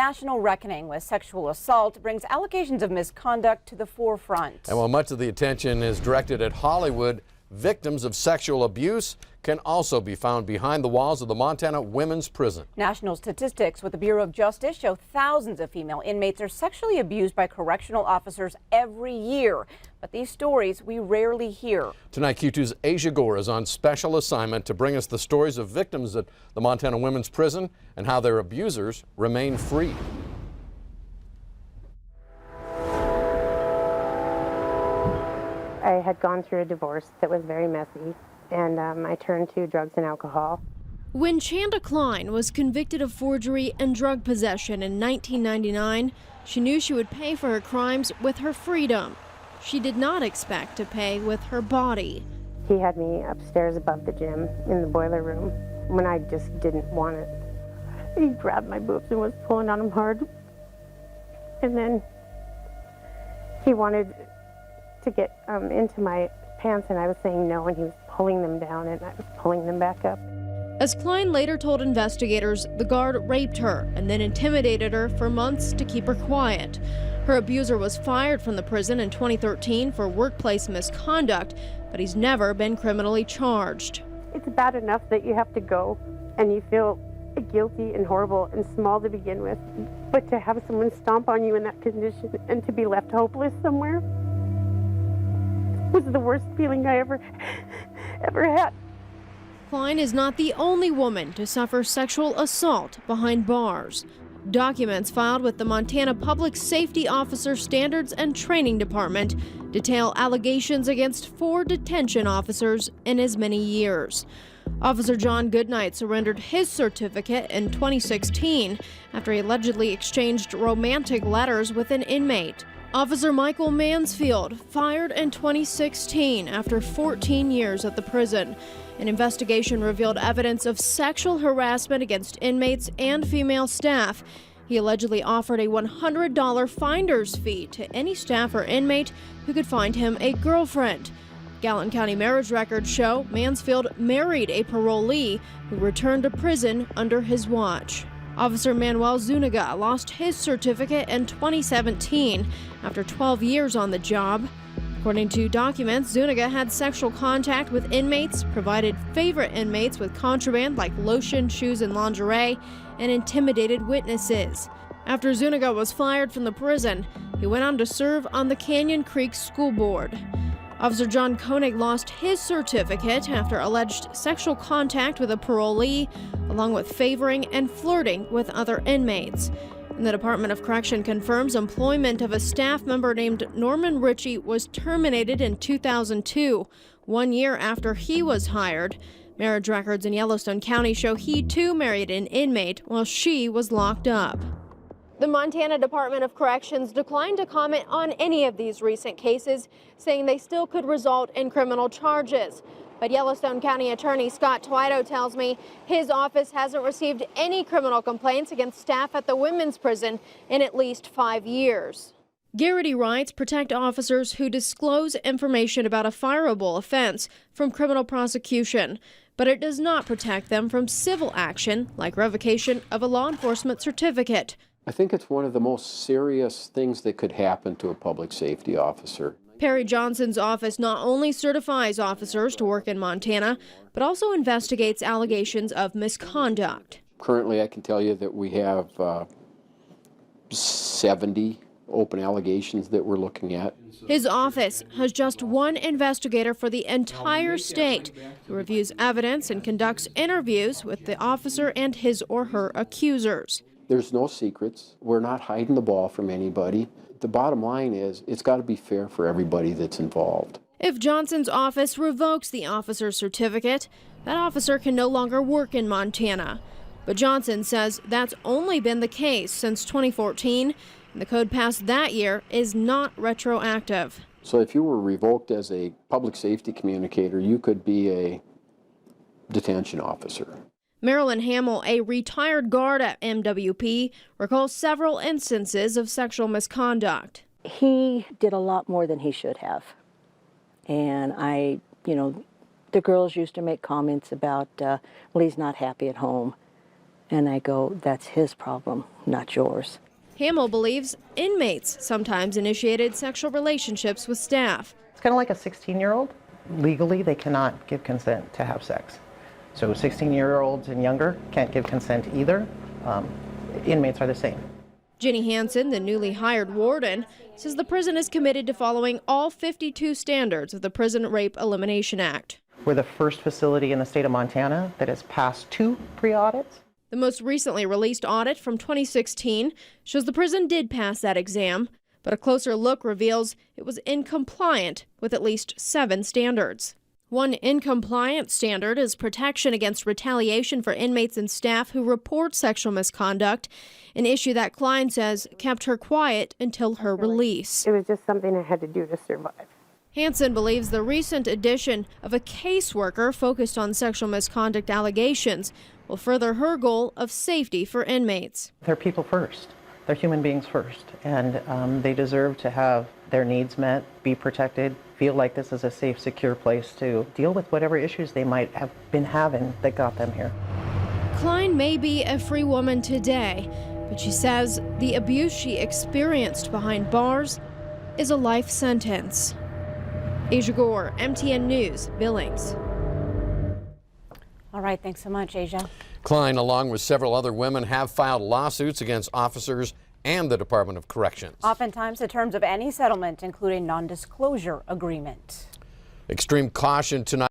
national reckoning with sexual assault brings allegations of misconduct to the forefront. And while much of the attention is directed at Hollywood, victims of sexual abuse can also be found behind the walls of the Montana Women's Prison. National statistics with the Bureau of Justice show thousands of female inmates are sexually abused by correctional officers every year. But these stories we rarely hear. Tonight, Q2's Asia Gore is on special assignment to bring us the stories of victims at the Montana Women's Prison and how their abusers remain free. I had gone through a divorce that was very messy, and I turned to drugs and alcohol. When Chanda Klein was convicted of forgery and drug possession in 1999, she knew she would pay for her crimes with her freedom. She did not expect to pay with her body. He had me upstairs above the gym in the boiler room when I just didn't want it. He grabbed my boobs and was pulling on them hard. And then he wanted to get into my pants, and I was saying no, and he was pulling them down, and I was pulling them back up. As Klein later told investigators, the guard raped her and then intimidated her for months to keep her quiet. Her abuser was fired from the prison in 2013 for workplace misconduct, but he's never been criminally charged. It's bad enough that you have to go and you feel guilty and horrible and small to begin with, but to have someone stomp on you in that condition and to be left hopeless somewhere was the worst feeling I ever had. Klein is not the only woman to suffer sexual assault behind bars. Documents filed with the Montana Public Safety Officer Standards and Training Department detail allegations against 4 detention officers in as many years. Officer John Goodnight surrendered his certificate in 2016 after he allegedly exchanged romantic letters with an inmate. Officer Michael Mansfield fired in 2016 after 14 years at the prison. An investigation revealed evidence of sexual harassment against inmates and female staff. He allegedly offered a $100 finder's fee to any staff or inmate who could find him a girlfriend. Gallatin County marriage records show Mansfield married a parolee who returned to prison under his watch. Officer Manuel Zuniga lost his certificate in 2017 after 12 years on the job. According to documents, Zuniga had sexual contact with inmates, provided favorite inmates with contraband like lotion, shoes, and lingerie, and intimidated witnesses. After Zuniga was fired from the prison, he went on to serve on the Canyon Creek School Board. Officer John Koenig lost his certificate after alleged sexual contact with a parolee, along with favoring and flirting with other inmates. And the Department of Correction confirms employment of a staff member named Norman Ritchie was terminated in 2002, 1 year after he was hired. Marriage records in Yellowstone County show he too married an inmate while she was locked up. The Montana Department of Corrections declined to comment on any of these recent cases, saying they still could result in criminal charges. But Yellowstone County Attorney Scott Twito tells me his office hasn't received any criminal complaints against staff at the women's prison in at least 5 years. Garrity rights protect officers who disclose information about a fireable offense from criminal prosecution, but it does not protect them from civil action like revocation of a law enforcement certificate. I think it's one of the most serious things that could happen to a public safety officer. Perry Johnson's office not only certifies officers to work in Montana, but also investigates allegations of misconduct. Currently, I can tell you that we have 70 open allegations that we're looking at. His office has just one investigator for the entire state who reviews evidence and conducts interviews with the officer and his or her accusers. There's no secrets. We're not hiding the ball from anybody. The bottom line is it's got to be fair for everybody that's involved. If Johnson's office revokes the officer's certificate, that officer can no longer work in Montana. But Johnson says that's only been the case since 2014, and the code passed that year is not retroactive. So if you were revoked as a public safety communicator, you could be a detention officer. Marilyn Hamill, a retired guard at MWP, recalls several instances of sexual misconduct. He did a lot more than he should have. And the girls used to make comments about, well, he's not happy at home. And I go, that's his problem, not yours. Hamill believes inmates sometimes initiated sexual relationships with staff. It's kind of like a 16-year-old. Legally, they cannot give consent to have sex. So 16-year-olds and younger can't give consent either. Inmates are the same. Ginny Hansen, the newly hired warden, says the prison is committed to following all 52 standards of the Prison Rape Elimination Act. We're the first facility in the state of Montana that has passed 2 pre-audits. The most recently released audit from 2016 shows the prison did pass that exam, but a closer look reveals it was incompliant with at least 7 standards. One incompliant standard is protection against retaliation for inmates and staff who report sexual misconduct, an issue that Klein says kept her quiet until her release. It was just something I had to do to survive. Hansen believes the recent addition of a caseworker focused on sexual misconduct allegations will further her goal of safety for inmates. They're people first. They're human beings first, and they deserve to have their needs met, be protected, feel like this is a safe, secure place to deal with whatever issues they might have been having that got them here. Klein may be a free woman today, but she says the abuse she experienced behind bars is a life sentence. Asia Gore, MTN News, Billings. All right, thanks so much, Asia. Klein, along with several other women, have filed lawsuits against officers and the Department of Corrections. Oftentimes, the terms of any settlement include a non-disclosure agreement. Extreme caution tonight.